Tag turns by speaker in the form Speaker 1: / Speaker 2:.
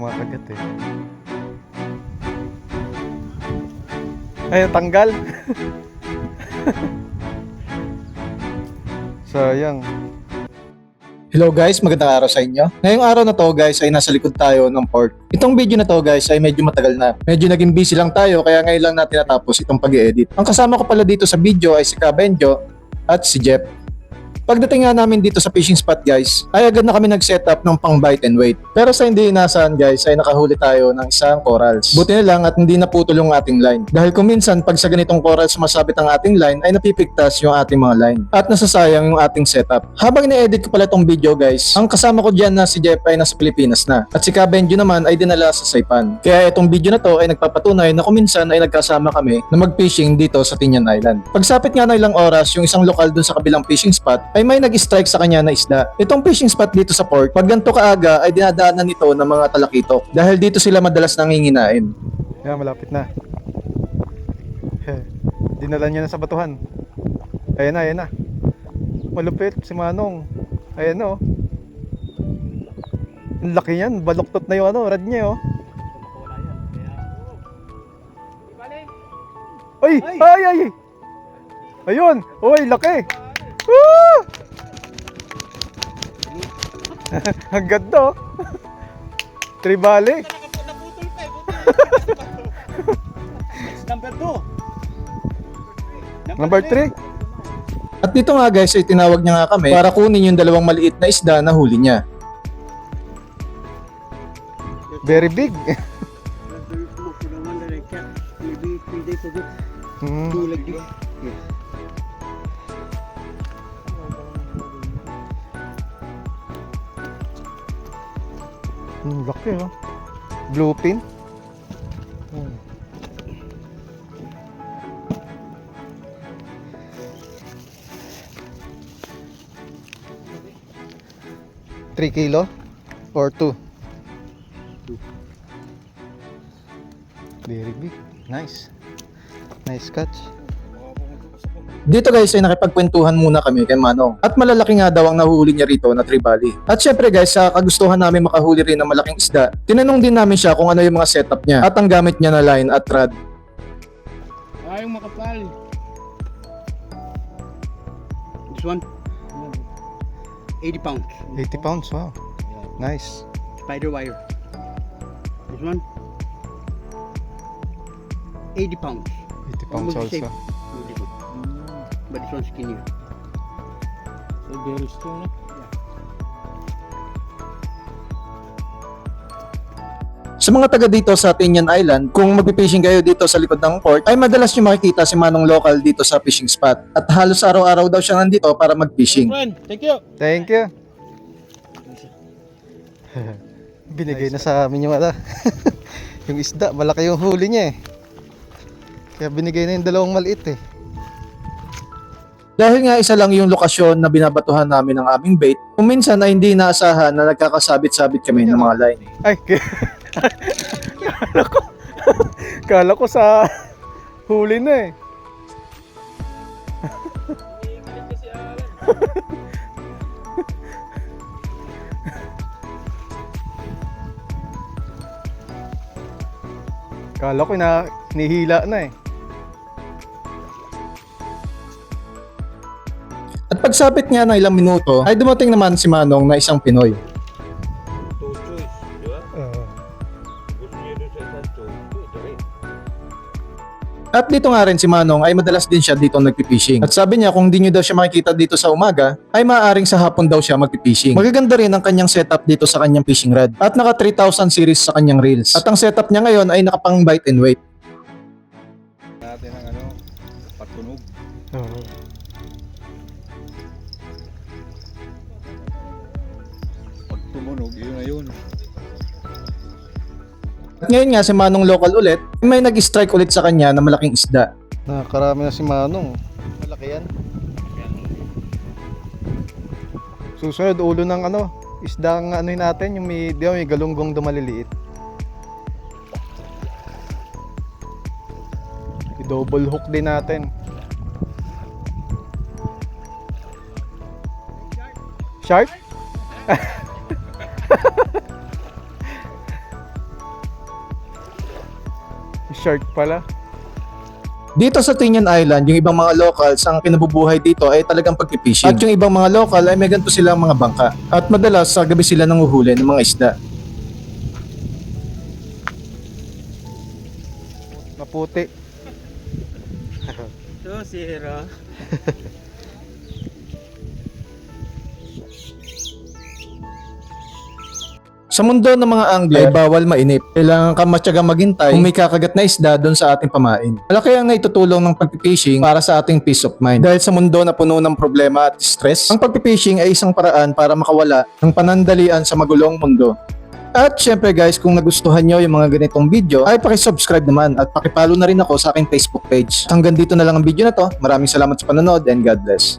Speaker 1: kumakagat eh. Ay, tanggal. Sayang.
Speaker 2: Hello guys, magandang araw sa inyo. Ngayong araw na to guys ay nasa likod tayo ng port. Itong video na to guys ay medyo matagal na. Medyo naging busy lang tayo kaya ngayon lang natin natapos itong pag-i-edit. Ang kasama ko pala dito sa video ay si Kabenjo at si Jeff. Pagdating nga namin dito sa fishing spot guys, ay agad na kami nag-setup ng pang bite and wait. Pero sa hindi inasahan guys ay nakahuli tayo ng isang corals. Buti na lang at hindi naputol yung ating line. Dahil kung minsan pag sa ganitong corals masabit ang ating line ay napipigtas yung ating mga line. At nasasayang yung ating setup. Habang ina-edit ko pala itong video guys, ang kasama ko dyan na si Jeff ay nasa Pilipinas na. At si Kabenjo naman ay dinala sa Saipan. Kaya itong video na to ay nagpapatunay na kung minsan ay nagkasama kami na mag-fishing dito sa Tinian Island. Pagsapit nga ng ilang oras yung isang lokal dun sa kabilang fishing spot ay may nag-strike sa kanya na isda. Itong fishing spot dito sa port, pag ganito kaaga ay dinadaanan nito ng mga talakitok dahil dito sila madalas nanginginain.
Speaker 1: Yan, malapit na. Dinala niya na sa batuhan. Ayan na, ayan na. Malupit si Manong. Ayan na oh. Ang laki yan, baluktot na yung rad niya oh. Ay! Ay! Ay! Ayun! Uy, laki! Woo! Ang ganda oh. Tribali.
Speaker 3: Number 2.
Speaker 1: Number 3.
Speaker 2: At dito nga guys ay tinawag niya nga kami para kunin yung dalawang maliit na isda na huli niya.
Speaker 1: Very big.
Speaker 3: The one that I kept maybe 3 days ago.
Speaker 1: Hmm.
Speaker 3: Two like this. Yes.
Speaker 1: Laki oh. Bluefin. Hmm. Three kilo or 2? Very big. Nice. Nice catch.
Speaker 2: Dito guys ay nakipagkwentuhan muna kami kay Manong at malalaki nga daw ang nahuhuli niya rito na tribali. At syempre guys sa kagustuhan namin makahuli rin ng malaking isda, tinanong din namin siya kung ano yung mga setup niya at ang gamit niya na line at rod.
Speaker 3: Yung makapal. This one? 80 pounds.
Speaker 1: 80 pounds, wow. Nice.
Speaker 3: Spider wire. This one? 80 pounds.
Speaker 1: 80 pounds
Speaker 3: Almost the
Speaker 1: also.
Speaker 3: same. This one. But this one's skinnier. Very strong.
Speaker 2: Sa mga taga dito sa Tinian Island, kung magpipishing kayo dito sa likod ng port, ay madalas nyo makikita si Manong local dito sa fishing spot. At halos araw-araw daw siya nandito para mag-fishing.
Speaker 3: Friend, thank you.
Speaker 1: Thank you. Binigay na sa amin yung yung isda, malaki yung huli niya eh. Kaya binigay na yung dalawang maliit eh.
Speaker 2: Dahil nga isa lang yung lokasyon na binabatuhan namin ng aming bait, kung minsan ay hindi inaasahan na nagkakasabit-sabit kami ng mga line.
Speaker 1: Ay, kala ko sa huli na eh. Kala ko na nihila na eh.
Speaker 2: At pagsapit nga ng ilang minuto, ay dumating naman si Manong na isang Pinoy.
Speaker 4: Two choice, di ba? Gusto niya doon sa isang choice, ito rin.
Speaker 2: At dito nga rin si Manong ay madalas din siya dito nagpipishing. At sabi niya kung di nyo daw siya makikita dito sa umaga, ay maaaring sa hapon daw siya magpipishing. Magaganda rin ang kanyang setup dito sa kanyang fishing rod. At naka 3,000 series sa kanyang reels. At ang setup niya ngayon ay nakapang bite and wait.
Speaker 4: Natin ang pagtunog. Pag tumunog, yun na yun.
Speaker 2: At ngayon nga si Manong local ulit, may nag-strike ulit sa kanya na malaking isda.
Speaker 1: Nakakarami na si Manong. Malaki yan. Susunod ulo ng isda ang natin, yung may galunggong dumaliliit. I-double hook din natin. Shark? shark pala.
Speaker 2: Dito sa Tinian Island, yung ibang mga locals, ang kinabubuhay dito ay talagang pagpipishing. At yung ibang mga local ay may ganito silang mga bangka. At madalas sa gabi sila nanguhuli ng mga isda.
Speaker 1: Maputi.
Speaker 3: So, sira.
Speaker 2: Sa mundo ng mga angler, ay bawal mainip. Kailangan ka matyagang maghintay kung may kakagat na isda doon sa ating pamain. Malaki ang naitutulong ng pagpipishing para sa ating peace of mind. Dahil sa mundo na puno ng problema at stress, ang pagpipishing ay isang paraan para makawala ng panandalian sa magulong mundo. At syempre guys, kung nagustuhan nyo yung mga ganitong video, ay pakisubscribe naman at pakipollow na rin ako sa aking Facebook page. Hanggang dito na lang ang video na to. Maraming salamat sa panonood and God bless.